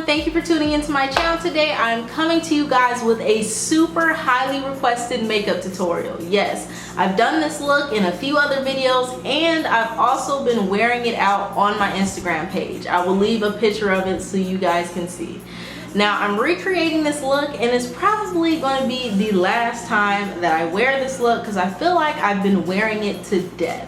Thank you for tuning into my channel today. I'm coming to you guys with a super highly requested makeup tutorial. Yes, I've done this look in a few other videos and I've also been wearing it out on my Instagram page. I will leave a picture of it so you guys can see. Now I'm recreating this look and it's probably going to be the last time that I wear this look because I feel like I've been wearing it to death.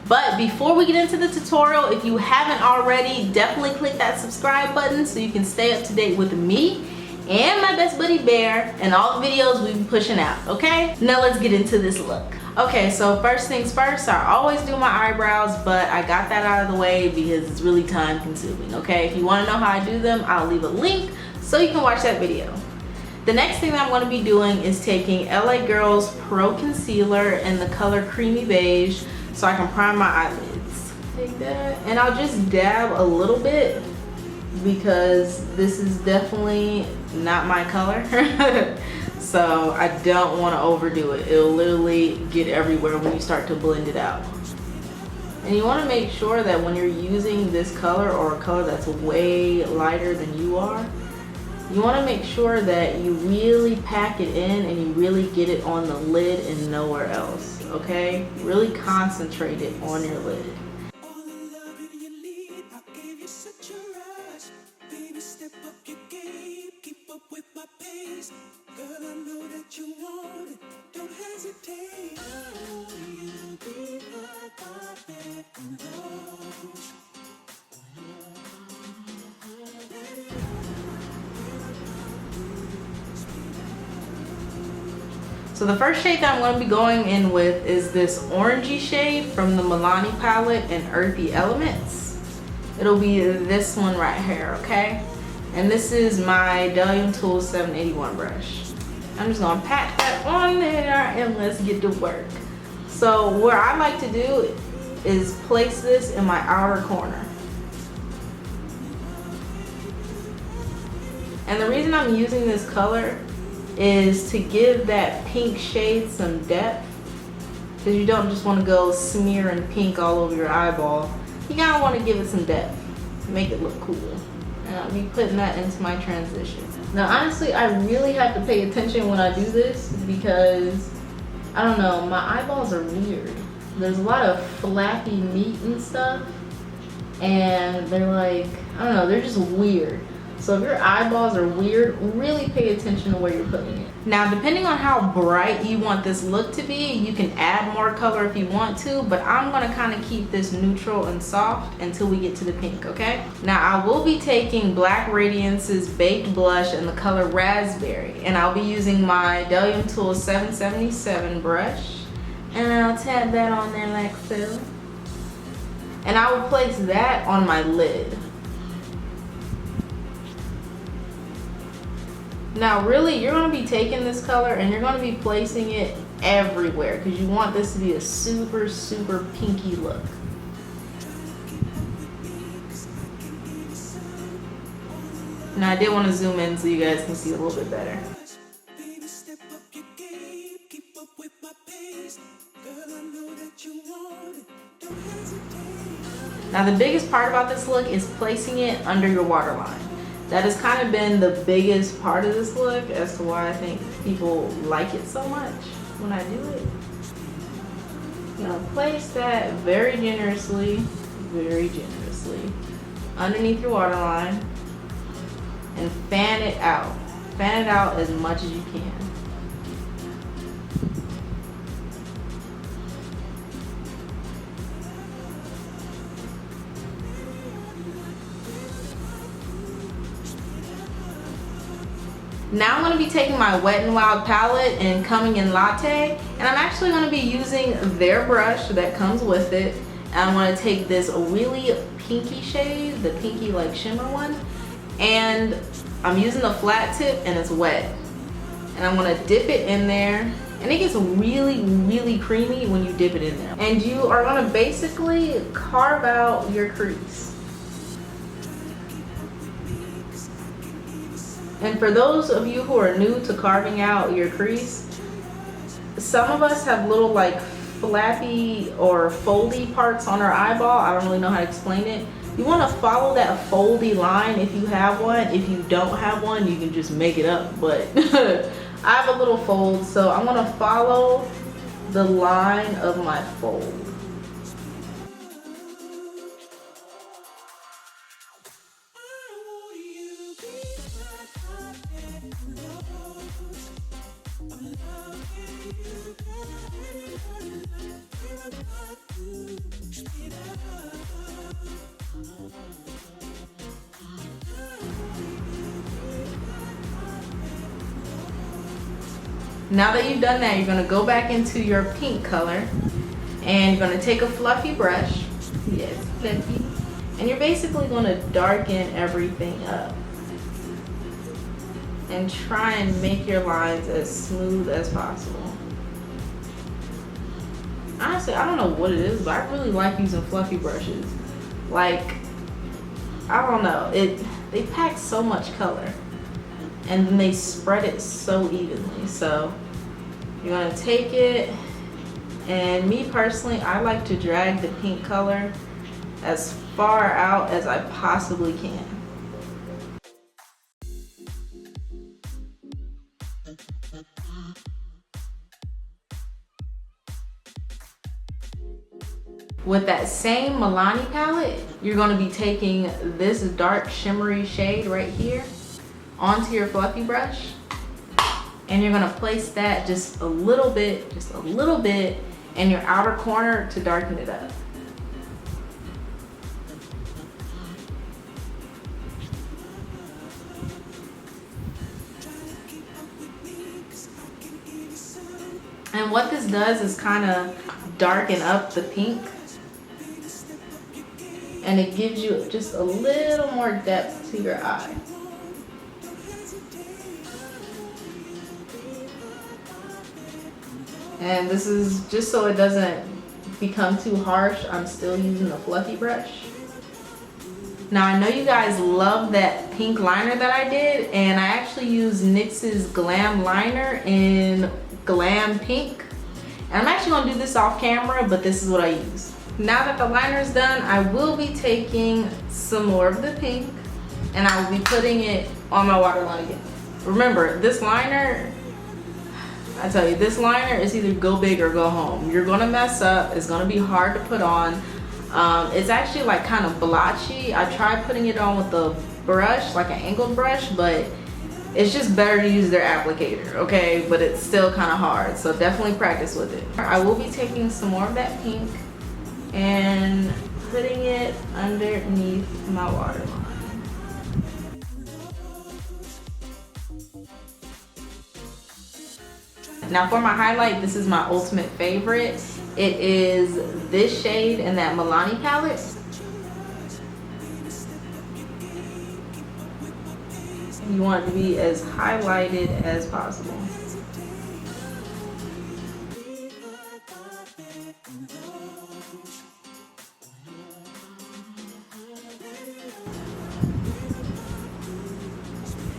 But before we get into the tutorial, if you haven't already, definitely click that subscribe button so you can stay up to date with me and my best buddy Bear and all the videos we've been pushing out, okay? Now let's get into this look. Okay, so first things first, I always do my eyebrows, but I got that out of the way because it's really time consuming, okay? If you want to know how I do them, I'll leave a link so you can watch that video. The next thing that I'm going to be doing is taking LA Girl's Pro Concealer in the color Creamy Beige, so I can prime my eyelids. Take that, and I'll just dab a little bit because this is definitely not my color. So I don't want to overdo it. It'll literally get everywhere when you start to blend it out. And you want to make sure that when you're using this color or a color that's way lighter than you are, you want to make sure that you really pack it in and you really get it on the lid and nowhere else. Okay, really concentrate it on your lid. So the first shade that I'm going to be going in with is this orangey shade from the Milani palette in Earthy Elements. It'll be this one right here, okay? And this is my Bdellium Tool 781 brush. I'm just going to pat that on there and let's get to work. So what I like to do is place this in my outer corner. And the reason I'm using this color is to give that pink shade some depth, because you don't just want to go smearing pink all over your eyeball. You kind of want to give it some depth, make it look cool. And I'll be putting that into my transition. Now honestly, I really have to pay attention when I do this because, I don't know, my eyeballs are weird. There's a lot of flappy meat and stuff, and they're like, I don't know, they're just weird. So if your eyeballs are weird, really pay attention to where you're putting it. Now, depending on how bright you want this look to be, you can add more color if you want to, but I'm gonna kind of keep this neutral and soft until we get to the pink, okay? Now, I will be taking Black Radiance's Baked Blush in the color Raspberry, and I'll be using my Bdellium Tool 777 brush, and I'll tap that on there like so. And I will place that on my lid. Now really, you're going to be taking this color and you're going to be placing it everywhere because you want this to be a super, super pinky look. Now I did want to zoom in so you guys can see a little bit better. Now the biggest part about this look is placing it under your waterline. That has kind of been the biggest part of this look as to why I think people like it so much when I do it. I'm gonna place that very generously underneath your waterline and fan it out. Fan it out as much as you can. Now I'm going to be taking my Wet n Wild palette and coming in Latte, and I'm actually going to be using their brush that comes with it. And I'm going to take this really pinky shade, the pinky like shimmer one, and I'm using the flat tip and it's wet. And I'm gonna dip it in there. And it gets really, really creamy when you dip it in there. And you are gonna basically carve out your crease. And for those of you who are new to carving out your crease, some of us have little like flappy or foldy parts on our eyeball. I don't really know how to explain it. You want to follow that foldy line if you have one. If you don't have one, you can just make it up. But I have a little fold, so I'm going to follow the line of my fold. Now that you've done that, you're going to go back into your pink color and you're going to take a fluffy brush. Yes, fluffy. And you're basically going to darken everything up and try and make your lines as smooth as possible. Honestly, I don't know what it is, but I really like using fluffy brushes. Like, I don't know, they pack so much color. And then they spread it so evenly. So you're gonna take it, and me personally, I like to drag the pink color as far out as I possibly can. With that same Milani palette, you're gonna be taking this dark shimmery shade right here onto your fluffy brush, and you're gonna place that just a little bit in your outer corner to darken it up. And what this does is kind of darken up the pink, and it gives you just a little more depth to your eye. And this is just so it doesn't become too harsh. I'm still using the fluffy brush. Now I know you guys love that pink liner that I did, and I actually used NYX's Glam liner in Glam Pink. And I'm actually gonna do this off camera, but this is what I use. Now that the liner is done, I will be taking some more of the pink and I will be putting it on my waterline again. Remember, this liner, I tell you, this liner is either go big or go home. You're gonna mess up, it's gonna be hard to put on. It's actually like kind of blotchy. I tried putting it on with the brush, like an angled brush, but it's just better to use their applicator, okay? But it's still kind of hard, so definitely practice with it. I will be taking some more of that pink and putting it underneath my waterline. Now for my highlight, this is my ultimate favorite. It is this shade in that Milani palette. You want it to be as highlighted as possible.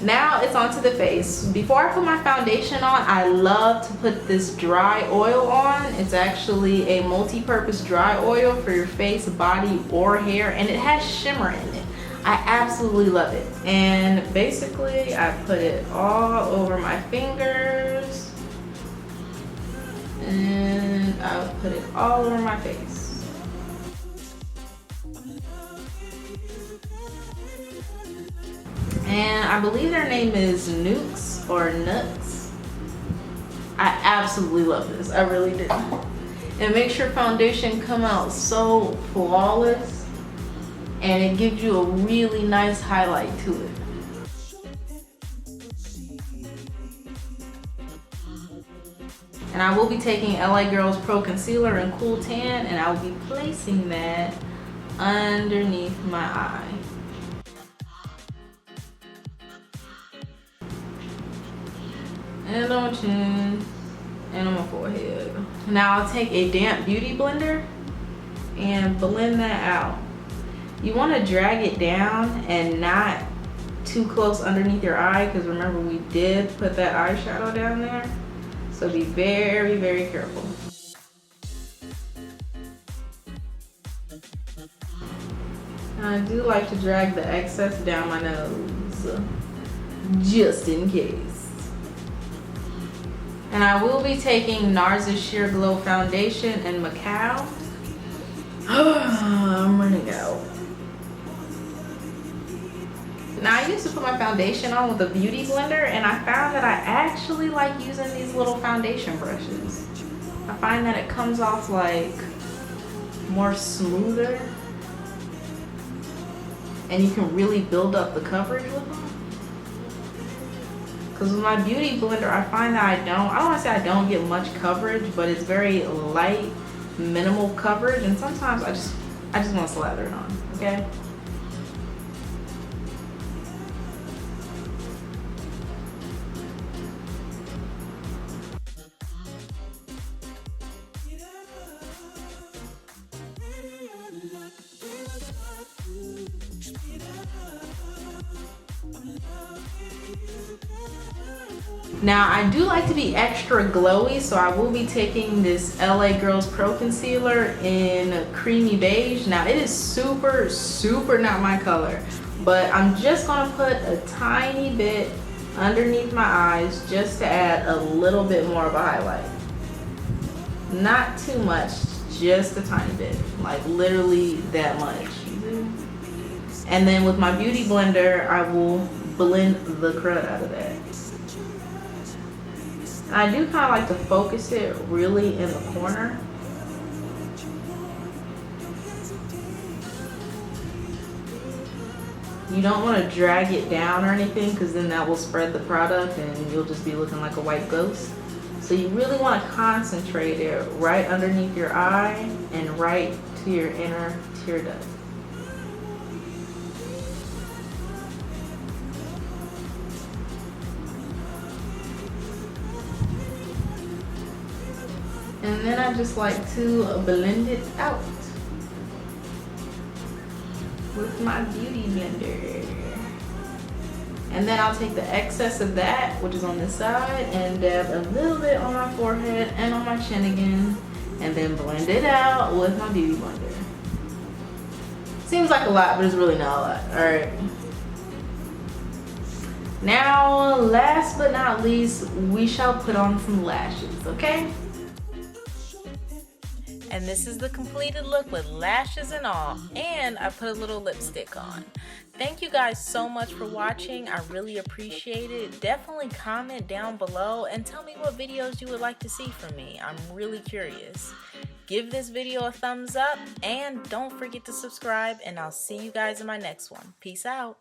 Now it's onto the face. Before I put my foundation on, I love to put this dry oil on. It's actually a multi-purpose dry oil for your face, body, or hair, and it has shimmer in it. I absolutely love it. And basically, I put it all over my fingers, and I'll put it all over my face. And I believe their name is Nukes or Nuts. I absolutely love this. I really do. It makes your foundation come out so flawless, and it gives you a really nice highlight to it. And I will be taking LA Girls Pro Concealer in Cool Tan, and I will be placing that underneath my eye. and on my chin, and on my forehead. Now I'll take a damp beauty blender and blend that out. You want to drag it down and not too close underneath your eye, because remember we did put that eyeshadow down there, so be very, very careful. I do like to drag the excess down my nose, just in case. And I will be taking Nars' Sheer Glow Foundation in Macao. I'm running out. Now I used to put my foundation on with a beauty blender, and I found that I actually like using these little foundation brushes. I find that it comes off like more smoother, and you can really build up the coverage with them. Because with my beauty blender, I find that I don't want to say I don't get much coverage, but it's very light, minimal coverage, and sometimes I just want to slather it on, okay? Now I do like to be extra glowy, so I will be taking this LA Girls Pro Concealer in Creamy Beige. Now it is super, super not my color, but I'm just gonna put a tiny bit underneath my eyes just to add a little bit more of a highlight. Not too much, just a tiny bit, like literally that much. And then with my beauty blender, I will blend the crud out of that. I do kind of like to focus it really in the corner. You don't want to drag it down or anything, because then that will spread the product and you'll just be looking like a white ghost. So you really want to concentrate it right underneath your eye and right to your inner tear duct. And then I just like to blend it out with my beauty blender. And then I'll take the excess of that, which is on this side, and dab a little bit on my forehead and on my chin again, and then blend it out with my beauty blender. Seems like a lot, but it's really not a lot. All right. Now, last but not least, we shall put on some lashes, okay? And this is the completed look with lashes and all, and I put a little lipstick on. Thank you guys so much for watching. I really appreciate it. Definitely comment down below and tell me what videos you would like to see from me. I'm really curious. Give this video a thumbs up and don't forget to subscribe, and I'll see you guys in my next one. Peace out.